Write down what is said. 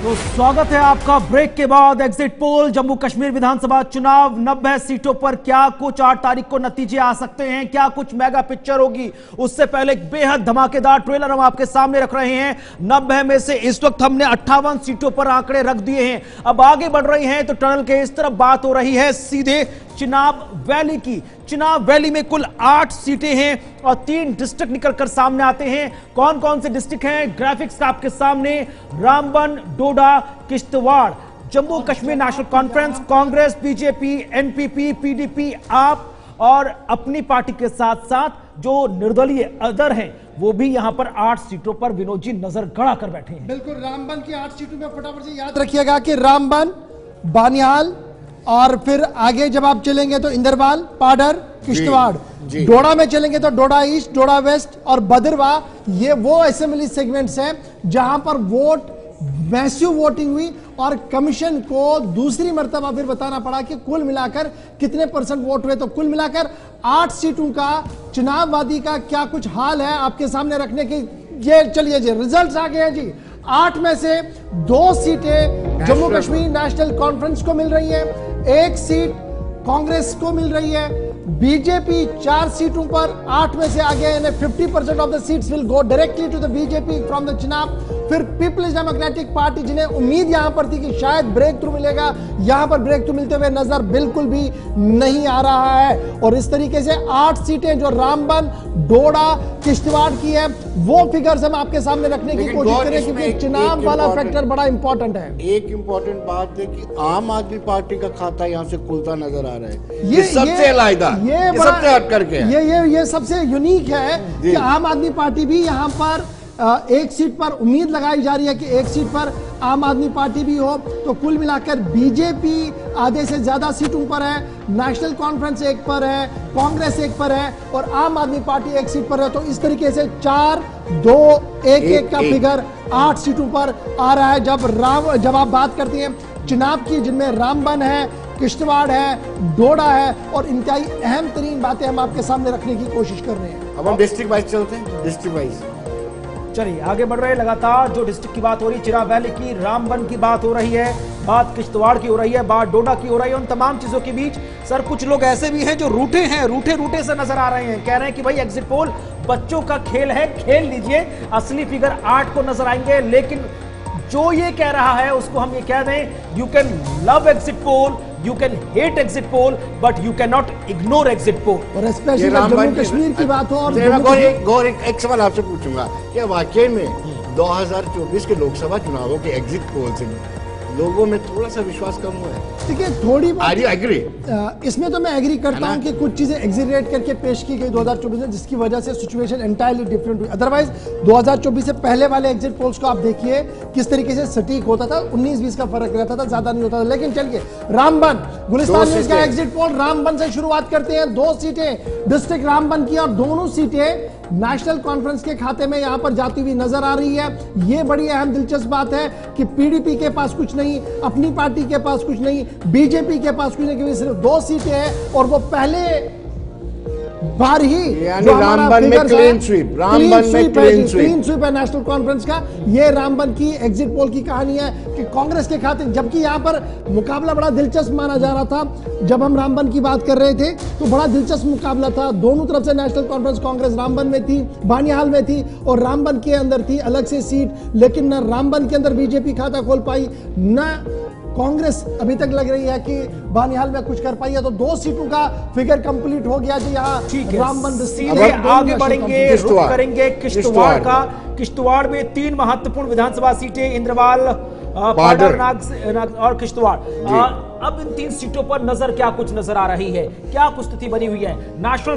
तो स्वागत है आपका ब्रेक के बाद। एग्जिट पोल जम्मू कश्मीर विधानसभा चुनाव 90 सीटों पर क्या कुछ 8 तारीख को नतीजे आ सकते हैं, क्या कुछ मेगा पिक्चर होगी, उससे पहले एक बेहद धमाकेदार ट्रेलर हम आपके सामने रख रहे हैं। 90 में से इस वक्त हमने 58 सीटों पर आंकड़े रख दिए हैं। अब आगे बढ़ रही हैं तो टनल के इस तरफ बात हो रही है सीधे चिनाब वैली की। चिनाब वैली में कुल 8 सीटें हैं और 3 डिस्ट्रिक्ट निकलकर सामने आते हैं। कौन कौन से डिस्ट्रिक्ट हैं, ग्राफिक्स आपके सामने। Ramban, Doda, Kishtwar, Jammu Kashmir National Conference, Congress, BJP, NPP, PDP, AAP और अपनी पार्टी के साथ साथ जो निर्दलीय अदर हैं वो भी यहां पर 8 सीटों पर विनोद जी नजर गड़ा कर बैठे हैं। बिल्कुल, रामबन की 8 सीटों में फटाफट से याद रखिएगा कि रामबन, बानिहाल और फिर आगे जब आप चलेंगे तो इंदरवाल, पाडर, किश्तवाड़, डोडा में चलेंगे तो डोडा ईस्ट, डोडा वेस्ट और बदरवा। ये वो असेंबली सेगमेंट्स हैं जहां पर वोट मैसिव वोटिंग हुई और कमीशन को दूसरी मर्तबा फिर बताना पड़ा कि कुल मिलाकर कितने % वोट हुए। तो कुल मिलाकर 8 सीटों का चुनाव वादी का क्या कुछ हाल है आपके सामने रखने की। ये चलिए जी, रिजल्ट्स आ गए हैं जी। 8 में से 2 सीटें जम्मू कश्मीर नेशनल कॉन्फ्रेंस को मिल रही है, 1 सीट कांग्रेस को मिल रही है। बीजेपी 4 सीटों पर 8 में से आगे, यानी 50% of the seats will go directly to the BJP from the चुनाव। फिर पीपल्स डेमोक्रेटिक पार्टी, जिन्हें उम्मीद यहां पर थी कि शायद ब्रेक थ्रू मिलेगा, यहां पर ब्रेक थ्रू मिलते हुए नजर बिल्कुल भी नहीं आ रहा है। और इस तरीके से 8 सीटें जो रामबन, डोडा, किश्तवाड़ की है वो फिगर्स हम आपके सामने रखने की कोशिश करें क्योंकि चुनाव वाला फैक्टर बड़ा इंपॉर्टेंट है। एक इंपॉर्टेंट बात है कि आम आदमी पार्टी का खाता यहां से खुलता नजर आ रहा है। ये सबसे अलग, ये सबसे हट करके ये सबसे यूनिक है कि आम आदमी पार्टी भी यहां पर 1 सीट पर उम्मीद लगाई जा रही है कि 1 सीट पर आम आदमी पार्टी भी हो। तो कुल मिलाकर बीजेपी आधे से ज्यादा सीटों पर है, नेशनल कॉन्फ्रेंस 1 पर है, कांग्रेस 1 पर है और आम आदमी पार्टी 1 सीट पर है। तो इस तरीके से 4, 2, 1 का फिगर 8 सीटों पर आ रहा है। जब आप बात करते हैं चुनाव की, जिनमें रामबन है, किश्तवाड़ है, डोडा है और इंतहाई अहम तरीन बातें हम आपके सामने रखने की कोशिश कर रहे हैं। अब हम डिस्ट्रिक्ट वाइज चलते हैं। डिस्ट्रिक्ट वाइज चलिए आगे बढ़ रहे हैं। लगातार जो डिस्ट्रिक्ट की बात हो रही है, चिनाब वैली की, रामबन की बात हो रही है, बात किश्तवाड़ की हो रही है, बात डोडा की हो रही है। उन तमाम चीजों के बीच सर कुछ लोग ऐसे भी हैं जो रूठे से नजर आ रहे हैं, कह रहे हैं कि भाई एग्जिट पोल बच्चों का खेल है, खेल लीजिए, असली फिगर 8 को नजर आएंगे। लेकिन जो ये कह रहा है उसको हम ये कह दें, you can love exit poll, you can hate exit poll, but you can not ignore exit poll. और स्पेशली जम्मू कश्मीर की बात हो। और एक सवाल आपसे पूछूंगा, क्या वाकई में 2024 के लोकसभा चुनावों के एग्जिट पोल से लोगों में थोड़ा सा विश्वास कम हुआ है? देखिए, थोड़ी आर यू एग्री? इसमें तो मैं एग्री करता हूं कि कुछ चीजें एग्जीरेट करके पेश की गई 2024 में, जिसकी वजह से सिचुएशन एंटायरली डिफरेंट हुई। अदरवाइज 2024 से पहले वाले एग्जिट पोल्स को आप देखिए किस तरीके से सटीक होता था, 19-20 का फर्क रहता था, ज्यादा नहीं होता था। लेकिन चलिए, रामबन, गुलिस्तान न्यूज़ का एग्जिट पोल रामबन से शुरुआत करते हैं। 2 सीटें डिस्ट्रिक्ट रामबन की और दोनों सीटें नेशनल कॉन्फ्रेंस के खाते में यहां पर जाती हुई नजर आ रही है। यह बड़ी अहम दिलचस्प बात है कि पीडीपी के पास कुछ नहीं, अपनी पार्टी के पास कुछ नहीं, बीजेपी के पास कुछ नहीं, क्योंकि सिर्फ 2 सीटें हैं और वो पहले बार ही रामबन में क्लीन स्वीप, क्लीन स्वीप है नेशनल कॉन्फ्रेंस का। ये रामबन की एग्जिट पोल की कहानी है कि कांग्रेस के खाते, जबकि यहां पर मुकाबला बड़ा दिलचस्प माना जा रहा था। जब हम रामबन की बात कर रहे थे तो बड़ा दिलचस्प मुकाबला था, दोनों तरफ से नेशनल कॉन्फ्रेंस, कांग्रेस रामबन में थी, बानिहाल में थी और रामबन के अंदर थी अलग से सीट। लेकिन न रामबन के अंदर बीजेपी खाता खोल पाई, न कांग्रेस अभी तक लग रही है कि बानिहाल में कुछ कर पाई है। तो 2 सीटों का फिगर कंप्लीट हो गया जी। यहाँ रामबन आगे बढ़ेंगे, रुख करेंगे किश्तवाड़ का। किश्तवाड़ में 3 महत्वपूर्ण विधानसभा सीटें, इंद्रवाल, पाडर और किश्तवाड़। अब इन 3 सीटों पर नजर क्या कुछ नजर आ रही है, क्या कुछ स्थिति बनी हुई है। नेशनल